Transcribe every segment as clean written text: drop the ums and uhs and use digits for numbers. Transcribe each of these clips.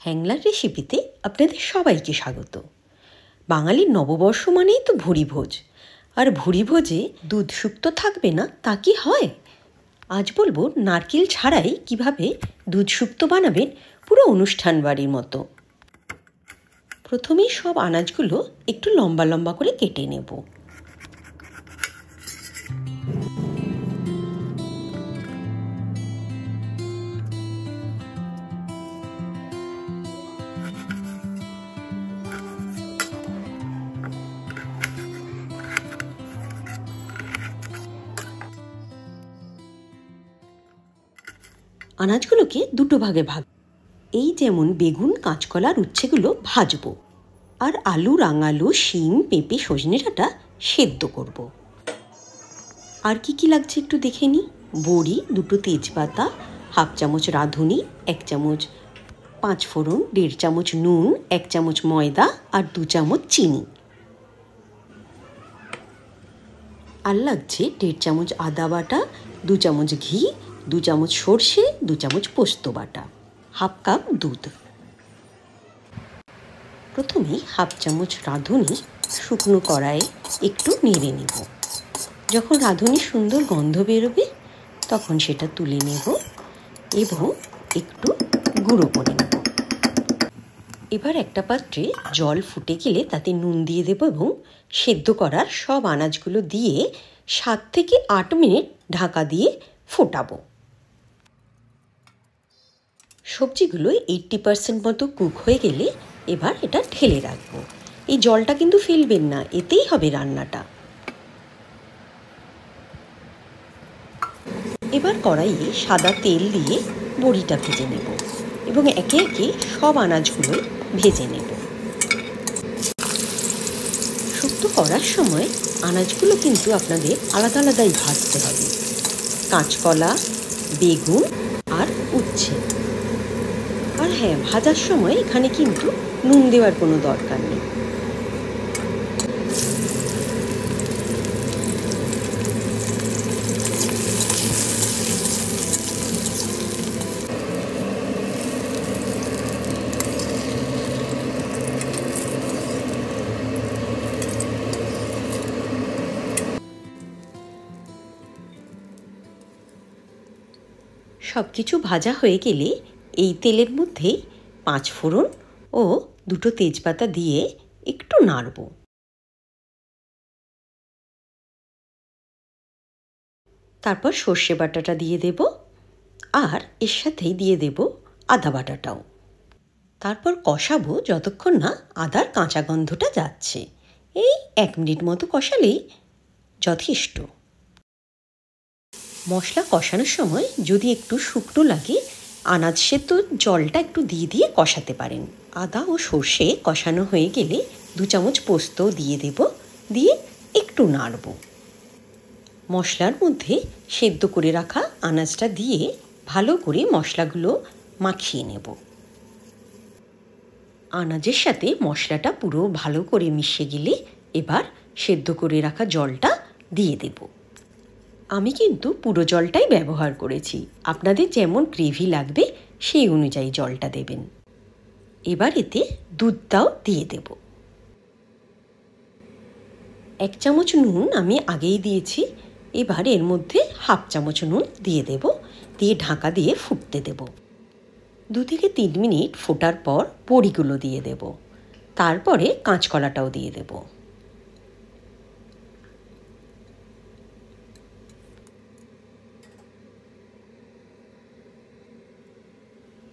হ্যাংলার রেসিপিতে আপনাদের সবাইকে স্বাগত। বাঙালির নববর্ষ মানেই তো ভুরিভোজ, আর ভুরিভোজে দুধ শুক্তো থাকবে না তা কি হয়? আজ বলবো নারকেল ছাড়াই কিভাবে দুধ শুক্তো বানাবেন পুরো অনুষ্ঠান বাড়ির মতো। প্রথমেই সব আনাজগুলো একটু লম্বা লম্বা করে কেটে নেব। আনাজগুলোকে দুটো ভাগে ভাগ, এই যেমন বেগুন, কাঁচকলা, উচ্ছেগুলো ভাজবো, আর আলু, রাঙালু, শিম, পেঁপে, সজনে ডাঁটা সেদ্ধ করব। আর কি লাগছে একটু দেখে নিই। বড়ি, দুটো তেজপাতা, হাফ চামচ রাঁধুনি, 1 চামচ 5 ফোড়ন, 1.5 চামচ নুন, 1 চামচ ময়দা আর 2 চামচ চিনি। আর লাগছে 1.5 চামচ আদা বাটা, 2 চামচ ঘি, 2 চামচ সর্ষে, 2 চামচ পোস্ত বাটা, হাফ কাপ দুধ। প্রথমে হাফ চামচ রাঁধুনি শুকনো কড়াইয়ে একটু নেড়ে নেব। যখন রাঁধুনি সুন্দর গন্ধ বেরোবে তখন সেটা তুলে নেব এবং একটু গুঁড়ো করে নেব। এবার একটা পাত্রে জল ফুটে গেলে তাতে নুন দিয়ে দেব এবং সেদ্ধ করার সব আনাজগুলো দিয়ে 7 থেকে 8 মিনিট ঢাকা দিয়ে ফোটাবো। সবজিগুলো 80% মতো কুক হয়ে গেলে এবার এটা ঢেলে রাখবো। এই জলটা কিন্তু ফেলবেন না, এতেই হবে রান্নাটা। এবার কড়াইয়ে সাদা তেল দিয়ে বড়িটা ভেজে নেব এবং একে একে সব আনাজগুলো ভেজে নেব। শুক্তো করার সময় আনাজগুলো কিন্তু আপনাদের আলাদা আলাদাই ভাজতে হবে। কাঁচকলা, বেগুন আর উচ্ছে। আর হ্যাঁ, ভাজার সময় এখানে কিন্তু নুন দেওয়ার কোনো দরকার নেই। সব কিছু ভাজা হয়ে গেলে এই তেলের মধ্যে 5 ফোড়ন ও 2 তেজপাতা দিয়ে একটু নাড়ব। তারপর সর্ষে বাটাটা দিয়ে দেব আর এর সাথেই দিয়ে দেব আদা বাটাটাও। তারপর কষাবো যতক্ষণ না আদার কাঁচা গন্ধটা যাচ্ছে। এই 1 মিনিট মতো কষালেই যথেষ্ট। মশলা কষানোর সময় যদি একটু শুকনো লাগে আনাজ সেদ্ধ জলটা একটু দিয়ে কষাতে পারেন। আদা ও সর্ষে কষানো হয়ে গেলে 2 চামচ পোস্ত দিয়ে দেব, দিয়ে একটু নাড়ব। মশলার মধ্যে সেদ্ধ করে রাখা আনাজটা দিয়ে ভালো করে মশলাগুলো মাখিয়ে নেব। আনাজের সাথে মশলাটা পুরো ভালো করে মিশে গেলে এবার সেদ্ধ করে রাখা জলটা দিয়ে দেব। আমি কিন্তু পুরো জলটাই ব্যবহার করেছি, আপনাদের যেমন গ্রেভি লাগবে সেই অনুযায়ী জলটা দেবেন। এবার এতে দুধটাও দিয়ে দেব। 1 চামচ নুন আমি আগেই দিয়েছি, এবার এর মধ্যে হাফ চামচ নুন দিয়ে দেব, দিয়ে ঢাকা দিয়ে ফুটতে দেব। 2 থেকে 3 মিনিট ফোটার পর বড়িগুলো দিয়ে দেব, তারপরে কাঁচকলাটাও দিয়ে দেব।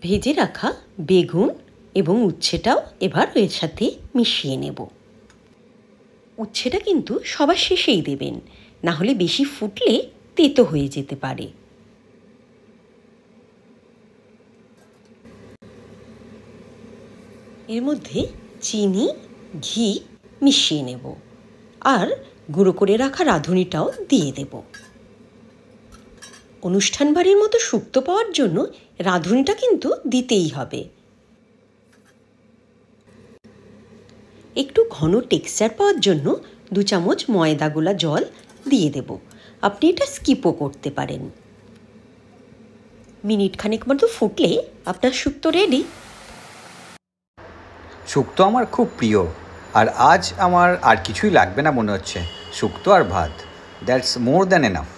ভেজে রাখা বেগুন এবং উচ্ছেটাও এবার এর সাথে মিশিয়ে নেব। উচ্ছেটা কিন্তু সবার শেষেই দেবেন, না হলে বেশি ফুটলে তেতো হয়ে যেতে পারে। এর মধ্যে চিনি, ঘি মিশিয়ে নেব আর গুঁড়ো করে রাখা রাঁধুনিটাও দিয়ে দেব। অনুষ্ঠান বাড়ির মতো শুক্তো পাওয়ার জন্য রাঁধুনিটা কিন্তু দিতেই হবে। একটু ঘন টেক্সচার পাওয়ার জন্য 2 চামচ ময়দা গোলা জল দিয়ে দেব। আপনি এটা স্কিপও করতে পারেন। মিনিট খানেক মতো ফুটলে আপনার শুক্তো রেডি। শুক্তো আমার খুব প্রিয়, আর আজ আমার আর কিছুই লাগবে না মনে হচ্ছে। শুক্তো আর ভাত, দ্যাটস মোর দ্যান এনাফ।